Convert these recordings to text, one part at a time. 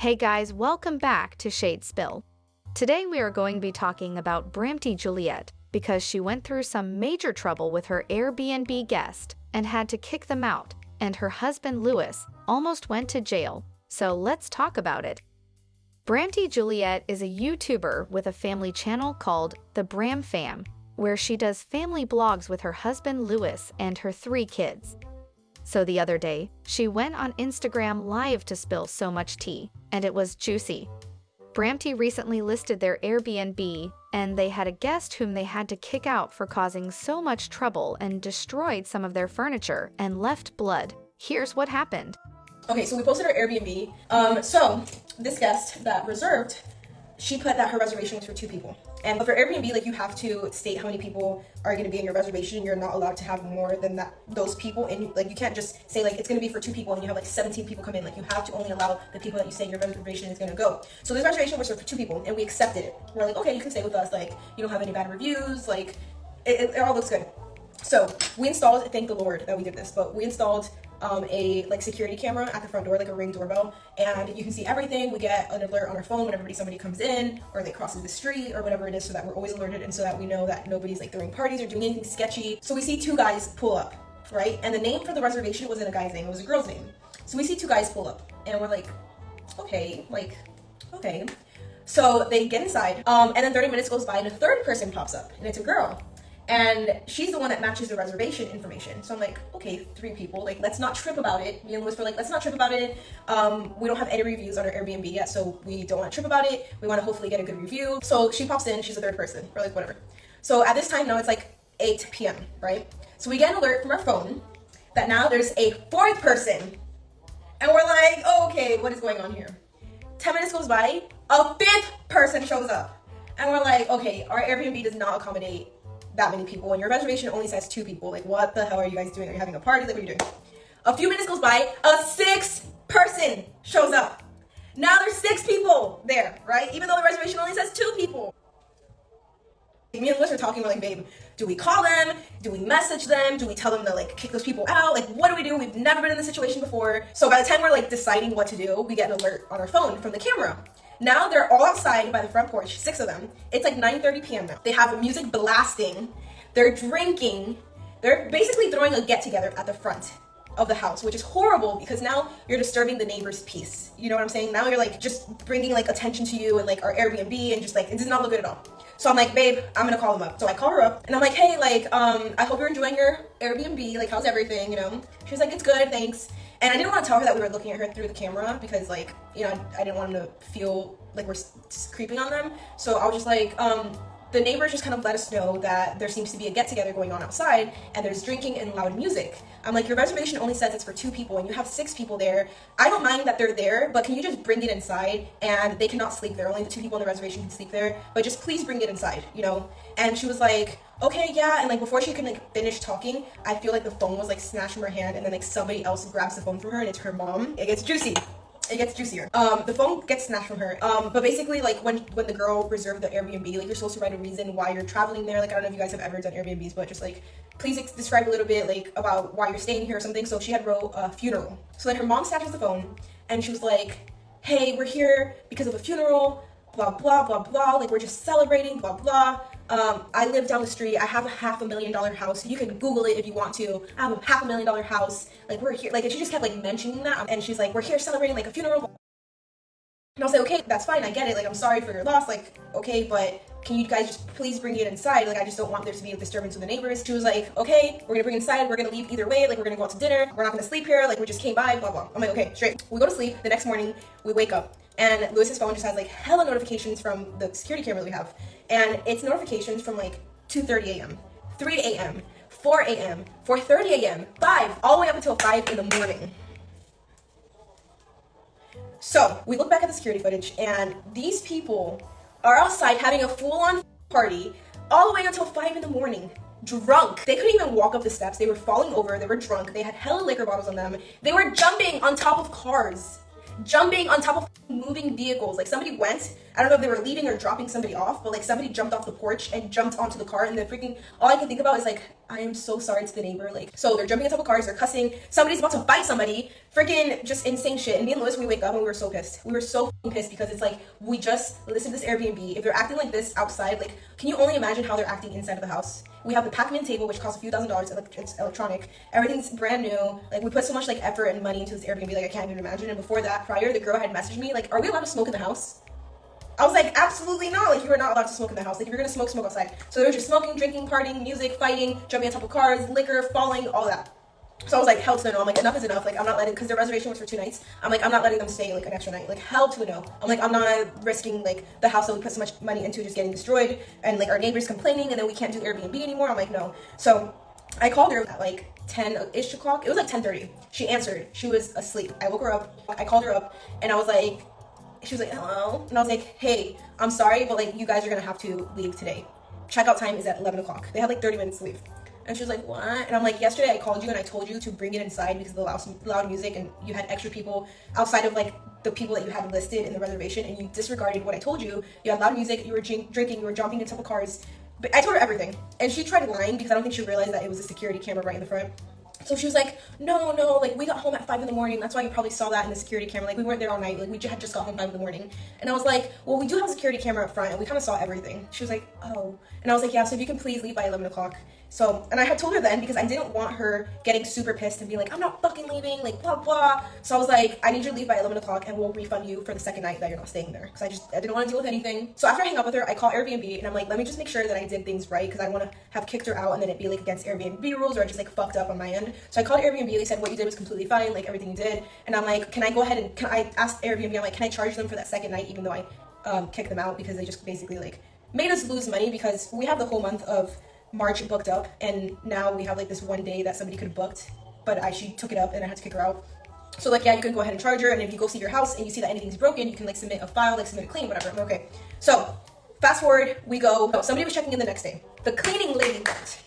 Hey guys, welcome back to Spill. Today we are going to be talking about Bramty Juliet because she went through some major trouble with her Airbnb guest and had to kick them out, and her husband Louis almost went to jail. So let's talk about it. Bramty Juliet is a YouTuber with a family channel called The Bram Fam, where she does family blogs with her husband Louis and her 3 kids. So the other day, she went on Instagram Live to spill so much tea, and it was juicy. Bramty recently listed their Airbnb, and they had a guest whom they had to kick out for causing so much trouble and destroyed some of their furniture and left blood. Here's what happened. Okay, so we posted our Airbnb. So this guest that reserved, she put that her reservation was for 2 people. And for Airbnb, like, you have to state how many people are going to be in your reservation. You're not allowed to have more than those people. And like, you can't just say like it's going to be for 2 people and you have like 17 people come in. Like, you have to only allow the people that you say your reservation is going to go. So this reservation was for 2 people and we accepted it. We're like, okay, you can stay with us. Like, you don't have any bad reviews. Like, it all looks good. So we installed, thank the Lord that we did this, but we installed a security camera at the front door, like a Ring doorbell, and you can see everything. We get an alert on our phone whenever somebody comes in or they crosses the street or whatever it is, so that we're always alerted and so that we know that nobody's like throwing parties or doing anything sketchy. So we see 2 guys pull up, right? And the name for the reservation wasn't a guy's name, it was a girl's name. So we see 2 guys pull up and we're like, okay. So they get inside, and then 30 minutes goes by and a 3rd person pops up and it's a girl. And she's the one that matches the reservation information. So I'm like, okay, 3 people, like, let's not trip about it. Me and Louis were like, let's not trip about it. We don't have any reviews on our Airbnb yet, so we don't want to trip about it. We want to hopefully get a good review. So she pops in, she's the 3rd person. We're like, whatever. So at this time now it's like 8 p.m., right? So we get an alert from our phone that now there's a 4th person. And we're like, oh, okay, what is going on here? 10 minutes goes by, a 5th person shows up. And we're like, okay, our Airbnb does not accommodate that many people and your reservation only says 2 people. Like, what the hell are you guys doing? Are you having a party? Like, what are you doing? A few minutes goes by, a 6th person shows up. Now there's 6 people there, right? Even though the reservation only says 2 people. Me and Liz are talking, we're like, babe, do we call them? Do we message them? Do we tell them to like kick those people out? Like, what do we do? We've never been in this situation before. So by the time we're like deciding what to do, we get an alert on our phone from the camera. Now they're all outside by the front porch, 6 of them. It's like 9:30 p.m. now. They have music blasting. They're drinking. They're basically throwing a get-together at the front of the house, which is horrible because now you're disturbing the neighbor's peace. You know what I'm saying? Now you're like just bringing like attention to you and like our Airbnb, and just like, it does not look good at all. So I'm like, babe, I'm gonna call them up. So I call her up and I'm like, hey, like, I hope you're enjoying your Airbnb. Like, how's everything, you know? She's like, it's good, thanks. And I didn't want to tell her that we were looking at her through the camera because, like, you know, I didn't want them to feel like we're creeping on them. So I was just like, the neighbors just kind of let us know that there seems to be a get-together going on outside and there's drinking and loud music. I'm like, your reservation only says it's for 2 people and you have 6 people there. I don't mind that they're there, but can you just bring it inside? And they cannot sleep there. Only the 2 people in the reservation can sleep there, but just please bring it inside, you know? And she was like, okay, yeah. And like, before she could like finish talking, I feel like the phone was like snatched from her hand and then like somebody else grabs the phone from her and it's her mom. It gets juicy. It gets juicier. The phone gets snatched from her. But basically, like, when the girl reserved the Airbnb, like, you're supposed to write a reason why you're traveling there. Like, I don't know if you guys have ever done Airbnbs, but just like, please describe a little bit like about why you're staying here or something. So she had wrote a funeral. So then her mom snatches the phone and she was like, hey, we're here because of a funeral, blah blah blah blah, like, we're just celebrating, blah blah. I live down the street. I have a $500,000 house. You can Google it if you want to. I have a $500,000 house. Like, we're here. Like, and she just kept like mentioning that. And she's like, we're here celebrating like a funeral. And I was like, okay, that's fine. I get it. Like, I'm sorry for your loss. Like, okay, but can you guys just please bring it inside? Like, I just don't want there to be a disturbance with the neighbors. She was like, okay, we're gonna bring it inside. We're gonna leave either way. Like, we're gonna go out to dinner. We're not gonna sleep here. Like, we just came by, blah, blah. I'm like, okay, straight. We go to sleep. The next morning, we wake up. And Lewis's phone just has like hella notifications from the security camera that we have. And it's notifications from like 2:30 a.m., 3 a.m., 4 a.m., 4:30 a.m., 5, all the way up until 5 in the morning. So we look back at the security footage and these people are outside having a full-on party all the way until 5 in the morning. Drunk. They couldn't even walk up the steps. They were falling over. They were drunk. They had hella liquor bottles on them. They were jumping on top of cars. jumping on top of moving vehicles. Like somebody went, I don't know if they were leaving or dropping somebody off, but like somebody jumped off the porch and jumped onto the car, and then freaking, all I can think about is like, I am so sorry to the neighbor. Like, so they're jumping on top of cars, they're cussing, somebody's about to fight somebody, freaking just insane shit. And me and Lewis, we wake up and we were so pissed. We were so pissed because it's like, we just listed this Airbnb. If they're acting like this outside, like, can you only imagine how they're acting inside of the house? We have the Pac-Man table, which costs a few $1,000s. It's electronic. Everything's brand new. Like, we put so much like effort and money into this Airbnb, like I can't even imagine. And before that, prior, the girl had messaged me like, "Are we allowed to smoke in the house?" I was like, "Absolutely not. Like, you are not allowed to smoke in the house. Like, if you're gonna smoke, smoke outside." So there was just smoking, drinking, partying, music, fighting, jumping on top of cars, liquor, falling, all that. So I was like, hell to the no. I'm like, enough is enough. Like, I'm not letting, because their reservation was for 2 nights. I'm like, I'm not letting them stay like an extra night. Like, hell to the no. I'm like, I'm not risking like the house that we put so much money into just getting destroyed, and like our neighbors complaining, and then we can't do Airbnb anymore. I'm like, no. So I called her at like 10-ish o'clock. It was like 10:30. She answered. She was asleep. I woke her up. I called her up, and I was like, she was like, hello. And I was like, hey, I'm sorry, but like, you guys are gonna have to leave today. Checkout time is at 11 o'clock. They had like 30 minutes to leave. And she was like, what? And I'm like, yesterday I called you and I told you to bring it inside because of the loud music, and you had extra people outside of like the people that you had listed in the reservation, and you disregarded what I told you. You had loud music, you were drinking, you were jumping into the cars. But I told her everything. And she tried lying because I don't think she realized that it was a security camera right in the front. So she was like, no, like, we got home at 5 in the morning. That's why you probably saw that in the security camera. Like, we weren't there all night. Like, we had just got home 5 in the morning. And I was like, well, we do have a security camera up front, and we kind of saw everything. She was like, oh. And I was like, yeah, so if you can please leave by 11 o'clock. So, and I had told her then because I didn't want her getting super pissed and being like, I'm not fucking leaving, like, blah, blah. So I was like, I need you to leave by 11 o'clock and we'll refund you for the second night that you're not staying there. Because I didn't want to deal with anything. So after I hang up with her, I call Airbnb and I'm like, let me just make sure that I did things right, because I want to have kicked her out and then it'd be like against Airbnb rules, or I just like fucked up on my end. So I called Airbnb, they said what you did was completely fine, like everything you did. And I'm like, can I go ahead and, I asked Airbnb, I'm like, can I charge them for that second night even though I kicked them out, because they just basically like made us lose money, because we have the whole month of March booked up, and now we have like this one day that somebody could have booked, but she took it up and I had to kick her out. So like, yeah, you can go ahead and charge her, and if you go see your house and you see that anything's broken, you can like submit a file, like submit a claim, whatever. I'm like, okay. So fast forward, we go, somebody was checking in the next day. The cleaning lady went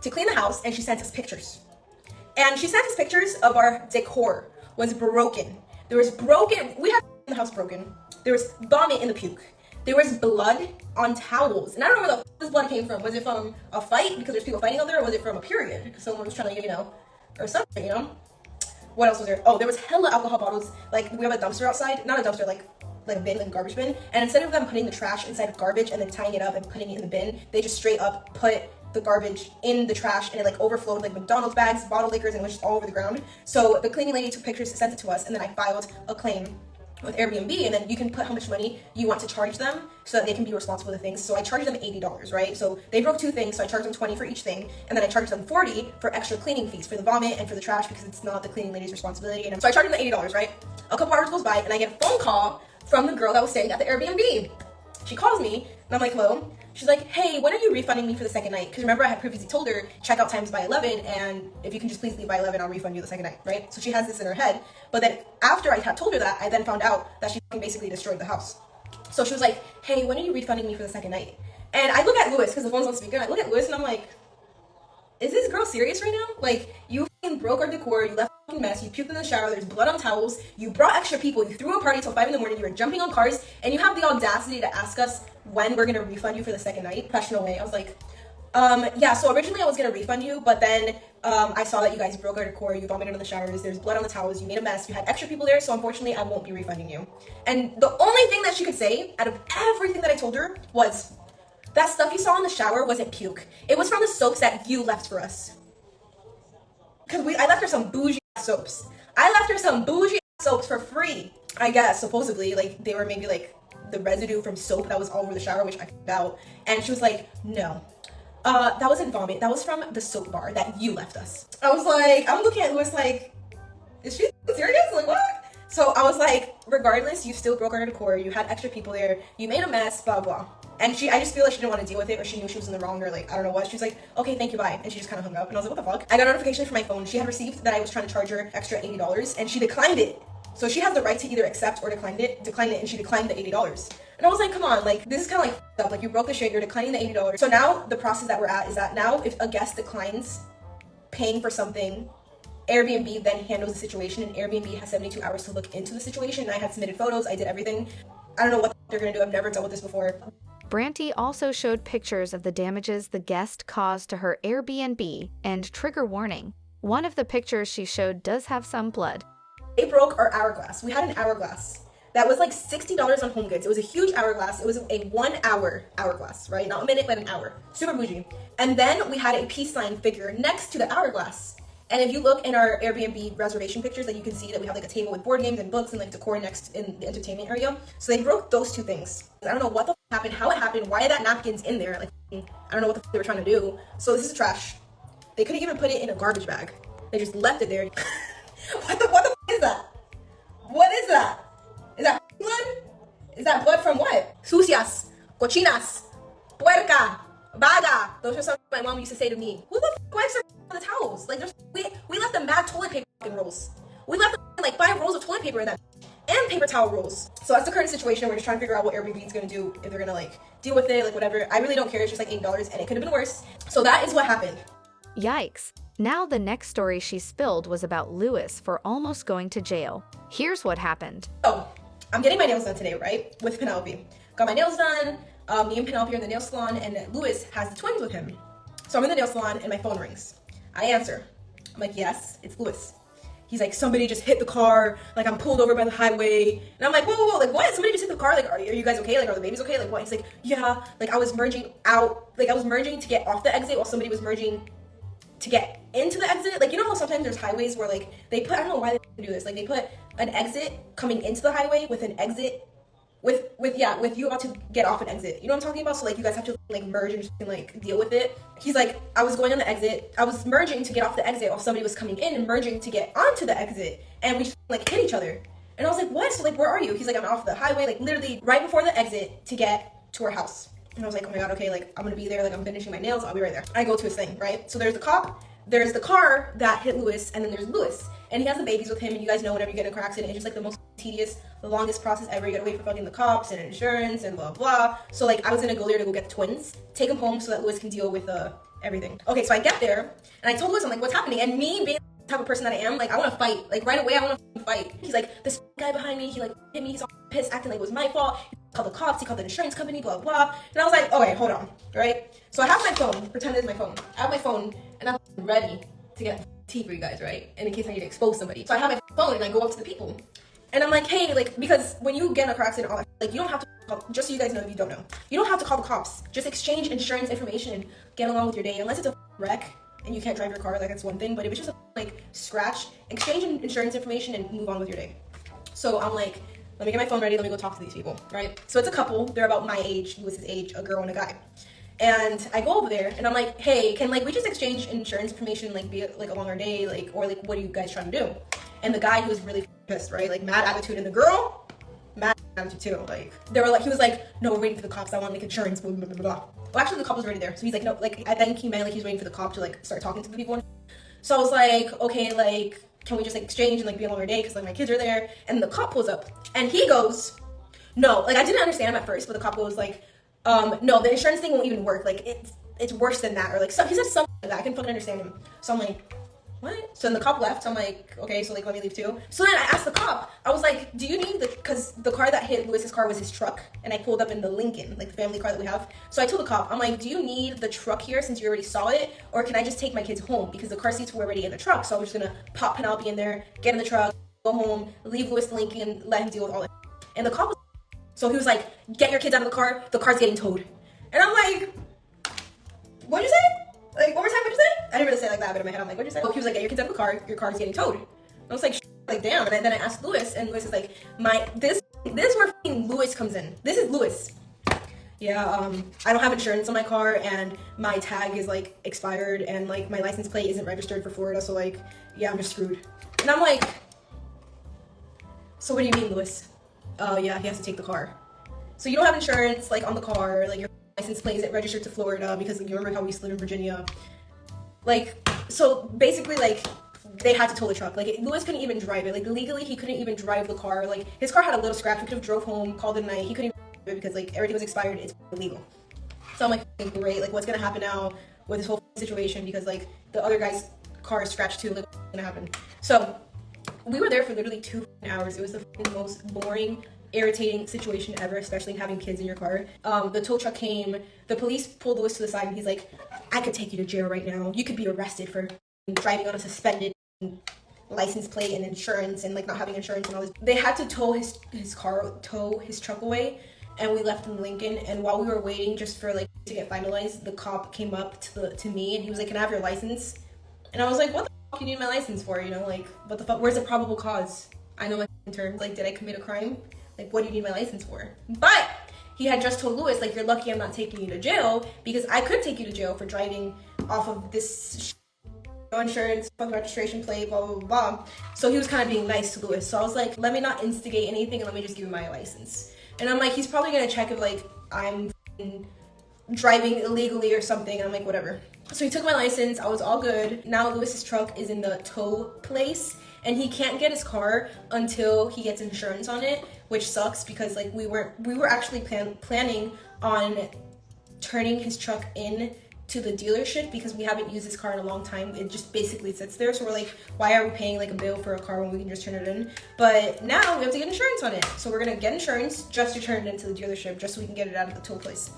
to clean the house and she sent us pictures. And she sent us pictures of our decor was broken. There was broken, we had the house broken. There was vomit in the puke. There was blood on towels. And I don't know where the this blood came from. Was it from a fight because there's people fighting out there, or was it from a period because someone was trying to, or something, What else was there? Oh, there was hella alcohol bottles. Like, we have a dumpster outside. Not a dumpster, like a bin, like a garbage bin. And instead of them putting the trash inside of garbage and then tying it up and putting it in the bin, they just straight up put the garbage in the trash, and it like overflowed like McDonald's bags, bottle liquors, and it was just all over the ground. So the cleaning lady took pictures, sent it to us, and then I filed a claim with Airbnb, and then you can put how much money you want to charge them so that they can be responsible for the things. So I charged them $80, right? So they broke 2 things, so I charged them $20 for each thing, and then I charged them $40 for extra cleaning fees for the vomit and for the trash, because it's not the cleaning lady's responsibility. And so I charged them the $80, right? A couple hours goes by, and I get a phone call from the girl that was staying at the Airbnb. She calls me, and I'm like, hello? She's like, hey, when are you refunding me for the second night? Because remember, I had previously told her checkout time's by 11, and if you can just please leave by 11, I'll refund you the second night, right? So she has this in her head. But then after I had told her that, I then found out that she basically destroyed the house. So she was like, hey, when are you refunding me for the second night? And I look at Lewis, because the phone's on speaker, and I look at Lewis, and I'm like, is this girl serious right now? Like, you broke our decor, you left a mess, you puked in the shower, there's blood on towels, you brought extra people, you threw a party till 5 in the morning, you were jumping on cars, and you have the audacity to ask us when we're gonna refund you for the second night. Professional way. I was like, yeah, so originally I was gonna refund you, but then I saw that you guys broke our decor, you vomited on the showers, there's blood on the towels, you made a mess, you had extra people there, so unfortunately I won't be refunding you. And the only thing that she could say out of everything that I told her was, that stuff you saw in the shower wasn't puke. It was from the soaps that you left for us. Because I left her some bougie soaps. I left her some bougie soaps for free. I guess, supposedly, like, they were maybe like the residue from soap that was all over the shower, which I found out. And she was like, no, that wasn't vomit. That was from the soap bar that you left us. I was like, I'm looking at Lewis like, is she serious? Like, what? So I was like, regardless, you still broke our decor. You had extra people there. You made a mess, blah, blah. And I just feel like she didn't want to deal with it, or she knew she was in the wrong, or like, I don't know what. She was like, okay, thank you, bye. And she just kind of hung up. And I was like, what the fuck? I got a notification from my phone. She had received that I was trying to charge her extra $80, and she declined it. So she has the right to either accept or decline it, and she declined the $80. And I was like, come on, like, this is kind of like f***ed up. Like, you broke the shit, you're declining the $80. So now the process that we're at is that now if a guest declines paying for something Airbnb then handles the situation, and Airbnb has 72 hours to look into the situation. And I had submitted photos, I did everything. I don't know what they're gonna do. I've never dealt with this before. Bramty also showed pictures of the damages the guest caused to her Airbnb, and trigger warning. One of the pictures she showed does have some blood. They broke our hourglass. We had an hourglass that was like $60 on HomeGoods. It was a huge hourglass. It was a 1 hour hourglass, right? Not a minute, but an hour. Super bougie. And then we had a peace sign figure next to the hourglass. And if you look in our Airbnb reservation pictures, like you can see that we have like a table with board games and books and like decor next in the entertainment area. So they broke those two things. I don't know what the happened, how it happened, why that napkin's in there. Like, I don't know what they were trying to do. So this is trash. They couldn't even put it in a garbage bag. They just left it there. What the is that? What is that? Is that blood? Is that blood from what? Sucias, cochinas, puerca, vaga. Those are something my mom used to say to me. Who the wipes their the towels? Like, we left them mad toilet paper rolls. We left them like 5 rolls of toilet paper in that, and paper towel rolls. So that's the current situation. We're just trying to figure out what Airbnb is gonna do, if they're gonna like deal with it, like whatever. I really don't care. It's just like $8, and it could have been worse. So that is what happened. Yikes. Now the next story she spilled was about Lewis for almost going to jail. Here's what happened. So I'm getting my nails done today, right? With Penelope. Got my nails done. Me and Penelope are in the nail salon, and Lewis has the twins with him. So I'm in the nail salon, and my phone rings. I answer. I'm like, yes, it's Lewis. He's like, somebody just hit the car. Like, I'm pulled over by the highway. And I'm like, whoa, like, what? Somebody just hit the car? Like, are you guys okay? Like, are the babies okay? Like, what? He's like, yeah. Like, I was merging out. Like, I was merging to get off the exit while somebody was merging to get into the exit. Like, you know how sometimes there's highways where like they put, I don't know why they do this, like they put an exit coming into the highway with an exit with you about to get off an exit. You know what I'm talking about? So like you guys have to like merge and just like deal with it. He's like, I was going on the exit, I was merging to get off the exit while somebody was coming in and merging to get onto the exit, and we just like hit each other. And I was like, what? So like, where are you? He's like, I'm off the highway, like literally right before the exit to get to our house. And I was like, oh my god, okay, like I'm gonna be there, like I'm finishing my nails, I'll be right there. I go to his thing, right? So there's the cop, there's the car that hit Lewis, and then there's Lewis. And he has the babies with him, and you guys know whenever you get in a car accident, it's just like the most tedious, the longest process ever. You gotta wait for fucking the cops and insurance and blah blah. So like I was gonna go there to go get the twins, take them home so that Lewis can deal with everything. Okay, so I get there, and I told Lewis, I'm like, what's happening? And me being the type of person that I am, like I wanna fight. Like right away I wanna fight. He's like, this guy behind me, he like hit me, he's all pissed, acting like it was my fault. He called the cops, he called the insurance company, blah blah. And I was like, okay, hold on, right? So I have my phone, pretend it's my phone. I have my phone, and I'm ready to get tea for you guys, right? And in case I need to expose somebody. So I have my phone, and I go up to the people. And I'm like, hey, like, because when you get in a car accident, all that, like, you don't have to call, just so you guys know if you don't know, you don't have to call the cops. Just exchange insurance information and get along with your day. Unless it's a wreck and you can't drive your car, like, that's one thing. But if it's just a, like, scratch, exchange insurance information and move on with your day. So I'm like, let me get my phone ready, let me go talk to these people, right? So it's a couple, they're about my age, Lewis's age, a girl and a guy. And I go over there, and I'm like, hey, can, like, we just exchange insurance information, like, be, like, along our day, like, or, like, what are you guys trying to do? And the guy, he was really pissed, right? Like, mad attitude. And the girl, mad attitude, too. Like, they were like, he was like, no, we're waiting for the cops. I want, like, insurance, blah, blah, blah, blah. Well, actually, the cop was already there. So he's like, no, like, I think he meant, like, he's waiting for the cop to, like, start talking to the people. So I was like, okay, like, can we just, like, exchange and, like, be along our day? Because, like, my kids are there. And the cop pulls up, and he goes, no. Like, I didn't understand him at first, but the cop goes, like, no, the insurance thing won't even work. Like, it's worse than that. Or, like, so, he said something like that. I couldn't fucking understand him. So I'm like, what? So then the cop left. So I'm like, okay, so like let me leave too. So then I asked the cop, I was like, do you need because the car that hit Lewis's car was his truck, and I pulled up in the Lincoln, like the family car that we have. So I told the cop, I'm like, do you need the truck here since you already saw it, or can I just take my kids home because the car seats were already in the truck? So I was just gonna pop Penelope in there, get in the truck, go home, leave Lewis the Lincoln, let him deal with all that. And the cop was, so he was like, get your kids out of the car's getting towed. And I'm like, what'd you say? Like, one more time, what'd you say? I didn't really say it like that, but in my head, I'm like, what'd you say? He was like, get your kids out of the car, your car's getting towed. I was like, like, damn. And then I asked Lewis, and Lewis is like, this is where fucking Lewis comes in. This is Lewis. Yeah, I don't have insurance on my car, and my tag is, like, expired, and, like, my license plate isn't registered for Florida, so, like, yeah, I'm just screwed. And I'm like, so what do you mean, Lewis? Yeah, he has to take the car. So you don't have insurance, like, on the car, like, your license plate isn't registered to Florida because, like, you remember how we used to live in Virginia. Like, so basically, like, they had to tow the truck. Like, Lewis couldn't even drive it. Like, legally, he couldn't even drive the car. Like, his car had a little scratch. We could have drove home, called it a night. He couldn't even drive it because, like, everything was expired. It's illegal. So I'm like, great. Like, what's gonna happen now with this whole situation? Because, like, the other guy's car is scratched too. Like, what's gonna happen? So we were there for literally 2 hours. It was the most boring, irritating situation ever, especially having kids in your car. The tow truck came. The police pulled Lewis to the side, and he's like, "I could take you to jail right now. You could be arrested for driving on a suspended license plate and insurance and like not having insurance and all this." They had to tow his truck away, and we left in Lincoln. And while we were waiting just for like to get finalized, the cop came up to me and he was like, "Can I have your license?" And I was like, "What the fuck you need my license for? You know, like, what the fuck? Where's the probable cause? I know my terms. Like, did I commit a crime? Like, what do you need my license for?" But he had just told Lewis, like, "You're lucky I'm not taking you to jail, because I could take you to jail for driving off of this no insurance, fucking registration plate, blah, blah, blah, blah." So he was kind of being nice to Lewis. So I was like, let me not instigate anything and let me just give him my license. And I'm like, he's probably gonna check if like I'm driving illegally or something. And I'm like, whatever. So he took my license. I was all good. Now Lewis's truck is in the tow place, and he can't get his car until he gets insurance on it, which sucks because like we were actually planning on turning his truck in to the dealership because we haven't used this car in a long time. It just basically sits there. So we're like, why are we paying like a bill for a car when we can just turn it in? But now we have to get insurance on it. So we're gonna get insurance just to turn it into the dealership, just so we can get it out of the tow place.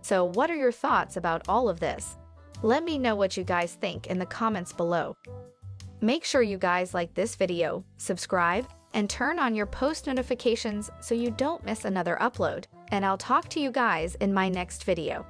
So what are your thoughts about all of this? Let me know what you guys think in the comments below. Make sure you guys like this video, subscribe, and turn on your post notifications so you don't miss another upload. And I'll talk to you guys in my next video.